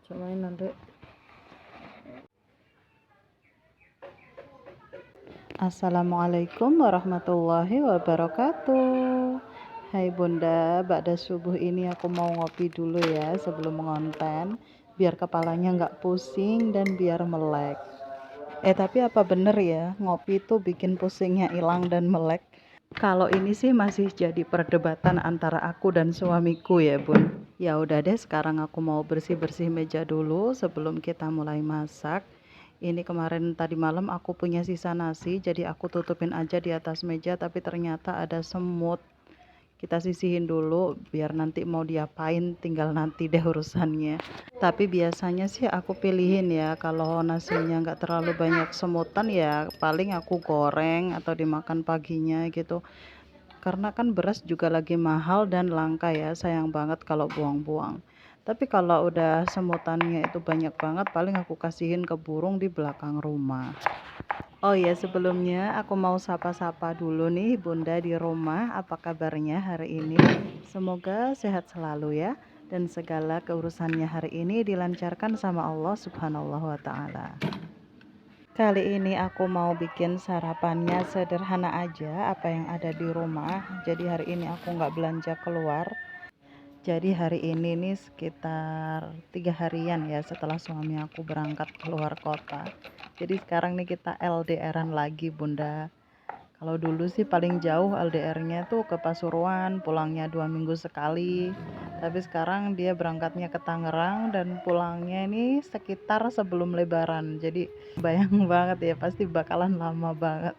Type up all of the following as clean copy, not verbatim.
Cobain nanti. Assalamualaikum warahmatullahi wabarakatuh. Hai Bunda, ba'da subuh ini aku mau ngopi dulu ya sebelum mengonten, biar kepalanya nggak pusing dan biar melek. Tapi apa bener ya, ngopi tuh bikin pusingnya hilang dan melek? Kalau ini sih masih jadi perdebatan antara aku dan suamiku ya Bun. Ya udah deh, sekarang aku mau bersih-bersih meja dulu sebelum kita mulai masak. Ini kemarin tadi malam aku punya sisa nasi, jadi aku tutupin aja di atas meja, tapi ternyata ada semut. Kita sisihin dulu, biar nanti mau diapain tinggal nanti deh urusannya. Tapi biasanya sih aku pilihin ya, kalau nasinya nggak terlalu banyak semutan ya paling aku goreng atau dimakan paginya gitu. Karena kan beras juga lagi mahal dan langka ya, sayang banget kalau buang-buang. Tapi kalau udah semutannya itu banyak banget, paling aku kasihin ke burung di belakang rumah. Oh ya, sebelumnya aku mau sapa-sapa dulu nih Bunda di rumah. Apa kabarnya hari ini? Semoga sehat selalu ya, dan segala keurusannya hari ini dilancarkan sama Allah Subhanahu wa Ta'ala. Kali ini aku mau bikin sarapannya sederhana aja, apa yang ada di rumah. Jadi hari ini aku nggak belanja keluar. Jadi hari ini nih sekitar 3 harian ya setelah suami aku berangkat keluar kota. Jadi sekarang nih kita LDRan lagi Bunda. Kalau dulu sih paling jauh LDR-nya tuh ke Pasuruan, pulangnya 2 minggu sekali. Tapi sekarang dia berangkatnya ke Tangerang dan pulangnya ini sekitar sebelum Lebaran. Jadi bayang banget ya, pasti bakalan lama banget.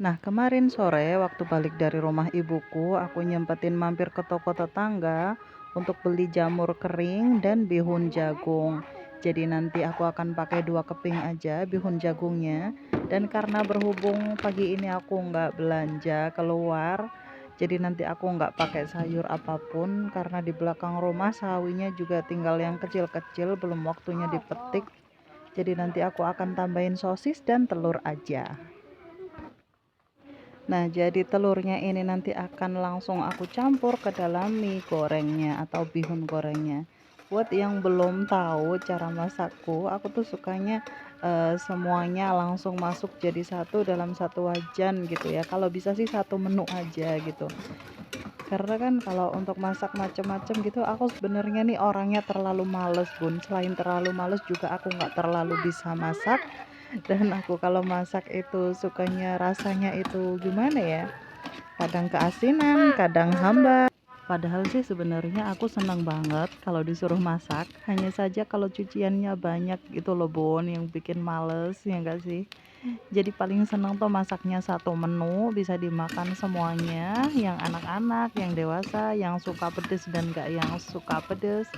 Nah, kemarin sore waktu balik dari rumah ibuku, aku nyempetin mampir ke toko tetangga untuk beli jamur kering dan bihun jagung. Jadi nanti aku akan pakai 2 keping aja bihun jagungnya. Dan karena berhubung pagi ini aku nggak belanja keluar, jadi nanti aku nggak pakai sayur apapun karena di belakang rumah sawinya juga tinggal yang kecil-kecil, belum waktunya dipetik. Jadi nanti aku akan tambahin sosis dan telur aja. Nah, jadi telurnya ini nanti akan langsung aku campur ke dalam mie gorengnya atau bihun gorengnya. Buat yang belum tahu cara masakku, aku tuh sukanya semuanya langsung masuk jadi satu dalam satu wajan gitu ya. Kalau bisa sih satu menu aja gitu. Karena kan kalau untuk masak macam-macam gitu, aku sebenarnya nih orangnya terlalu males Bun. Selain terlalu males juga aku nggak terlalu bisa masak. Dan aku kalau masak itu sukanya rasanya itu gimana ya, kadang keasinan, kadang hambar. Padahal sih sebenarnya aku senang banget kalau disuruh masak, hanya saja kalau cuciannya banyak gitu loh Bon, yang bikin males ya enggak sih. Jadi paling senang tuh masaknya satu menu bisa dimakan semuanya, yang anak-anak, yang dewasa, yang suka pedes dan gak yang suka pedes.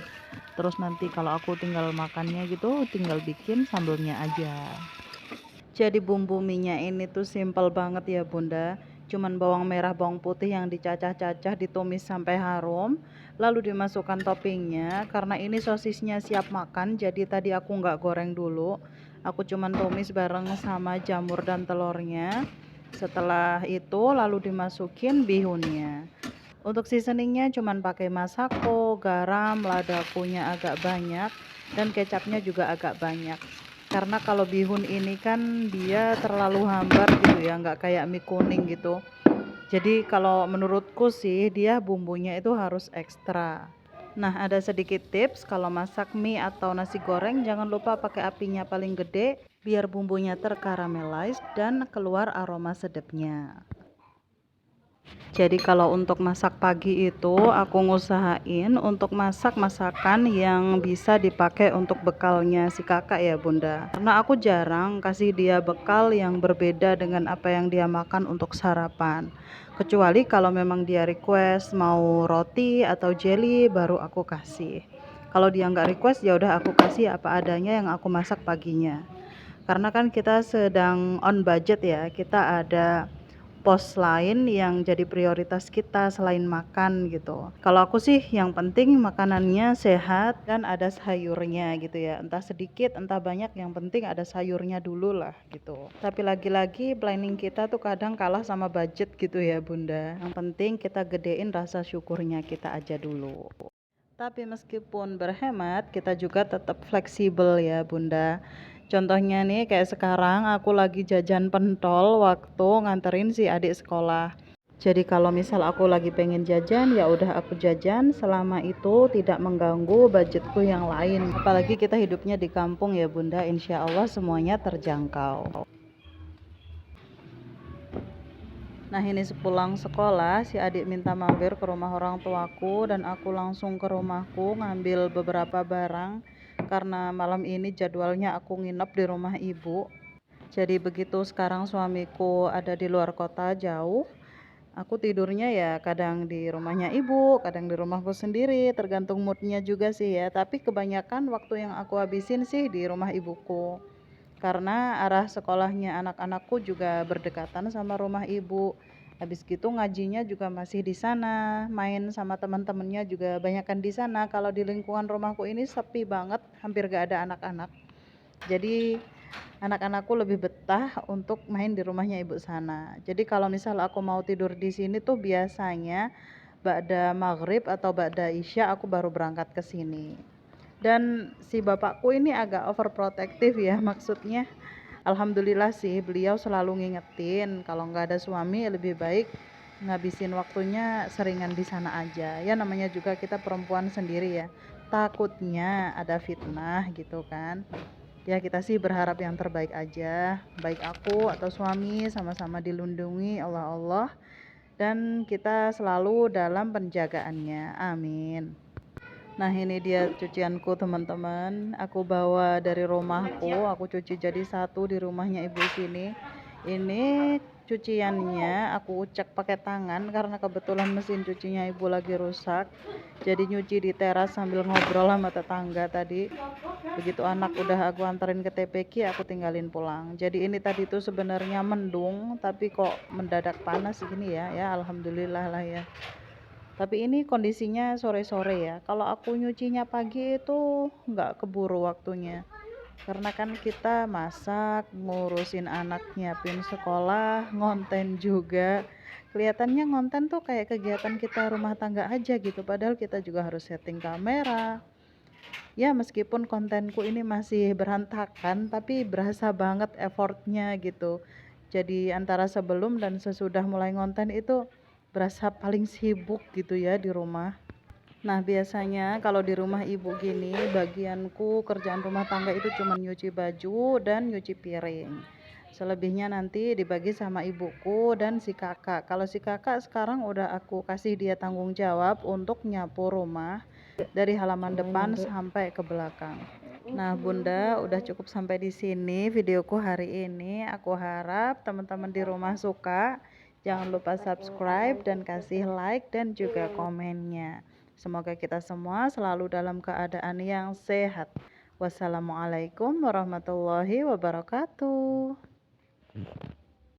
Terus nanti kalau aku tinggal makannya gitu, tinggal bikin sambelnya aja. Jadi bumbu minyak ini tuh simpel banget ya Bunda. Cuman bawang merah, bawang putih yang dicacah-cacah, ditumis sampai harum. Lalu dimasukkan toppingnya. Karena ini sosisnya siap makan, jadi tadi aku nggak goreng dulu. Aku cuman tumis bareng sama jamur dan telurnya. Setelah itu lalu dimasukin bihunnya. Untuk seasoningnya cuman pakai masako, garam, ladakunya agak banyak, dan kecapnya juga agak banyak. Karena kalau bihun ini kan dia terlalu hambar gitu ya, nggak kayak mie kuning gitu. Jadi kalau menurutku sih dia bumbunya itu harus ekstra. Nah, ada sedikit tips kalau masak mie atau nasi goreng, jangan lupa pakai apinya paling gede biar bumbunya terkaramelize dan keluar aroma sedapnya. Jadi kalau untuk masak pagi itu aku ngusahain untuk masak masakan yang bisa dipakai untuk bekalnya si kakak ya Bunda. Karena aku jarang kasih dia bekal yang berbeda dengan apa yang dia makan untuk sarapan. Kecuali kalau memang dia request mau roti atau jelly baru aku kasih. Kalau dia nggak request ya udah aku kasih apa adanya yang aku masak paginya. Karena kan kita sedang on budget ya, kita ada pos lain yang jadi prioritas kita selain makan gitu. Kalau aku sih yang penting makanannya sehat dan ada sayurnya gitu ya. Entah sedikit, entah banyak, yang penting ada sayurnya dulu lah gitu. Tapi lagi-lagi planning kita tuh kadang kalah sama budget gitu ya Bunda. Yang penting kita gedein rasa syukurnya kita aja dulu. Tapi meskipun berhemat, kita juga tetap fleksibel ya Bunda. Contohnya nih kayak sekarang aku lagi jajan pentol waktu nganterin si adik sekolah. Jadi kalau misal aku lagi pengen jajan, ya udah aku jajan selama itu tidak mengganggu budgetku yang lain. Apalagi kita hidupnya di kampung ya Bunda, insya Allah semuanya terjangkau. Nah ini sepulang sekolah, si adik minta mampir ke rumah orang tuaku dan aku langsung ke rumahku ngambil beberapa barang karena malam ini jadwalnya aku nginep di rumah ibu. Jadi begitu sekarang suamiku ada di luar kota jauh, aku tidurnya ya kadang di rumahnya ibu, kadang di rumahku sendiri, tergantung moodnya juga sih ya. Tapi kebanyakan waktu yang aku habisin sih di rumah ibuku. Karena arah sekolahnya anak-anakku juga berdekatan sama rumah ibu. Habis gitu ngajinya juga masih di sana, main sama teman-temannya juga banyakan di sana. Kalau di lingkungan rumahku ini sepi banget, hampir gak ada anak-anak. Jadi anak-anakku lebih betah untuk main di rumahnya ibu sana. Jadi kalau misal aku mau tidur di sini tuh biasanya ba'da maghrib atau ba'da isya aku baru berangkat ke sini. Dan si bapakku ini agak overprotective ya, maksudnya alhamdulillah sih beliau selalu ngingetin kalau nggak ada suami lebih baik ngabisin waktunya seringan di sana aja. Ya namanya juga kita perempuan sendiri ya, takutnya ada fitnah gitu kan. Ya kita sih berharap yang terbaik aja, baik aku atau suami sama-sama dilindungi Allah Allah dan kita selalu dalam penjagaannya, amin. Nah ini dia cucianku teman-teman, aku bawa dari rumahku, aku cuci jadi satu di rumahnya ibu sini. Ini cuciannya aku ucek pakai tangan karena kebetulan mesin cucinya ibu lagi rusak. Jadi nyuci di teras sambil ngobrol sama tetangga tadi. Begitu anak udah aku anterin ke TPQ, aku tinggalin pulang. Jadi ini tadi tuh sebenarnya mendung, tapi kok mendadak panas gini ya, ya alhamdulillah lah ya. Tapi ini kondisinya sore-sore ya. Kalau aku nyucinya pagi itu nggak keburu waktunya. Karena kan kita masak, ngurusin anak, nyiapin sekolah, ngonten juga. Kelihatannya ngonten tuh kayak kegiatan kita rumah tangga aja gitu. Padahal kita juga harus setting kamera. Ya meskipun kontenku ini masih berantakan, tapi berasa banget effortnya gitu. Jadi antara sebelum dan sesudah mulai ngonten itu berasa paling sibuk gitu ya di rumah. Nah biasanya kalau di rumah ibu gini bagianku kerjaan rumah tangga itu cuma nyuci baju dan nyuci piring. Selebihnya nanti dibagi sama ibuku dan si kakak. Kalau si kakak sekarang udah aku kasih dia tanggung jawab untuk nyapu rumah dari halaman depan sampai ke belakang. Nah Bunda udah cukup sampai di sini videoku hari ini. Aku harap teman-teman di rumah suka. Jangan lupa subscribe dan kasih like dan juga komennya. Semoga kita semua selalu dalam keadaan yang sehat. Wassalamualaikum warahmatullahi wabarakatuh.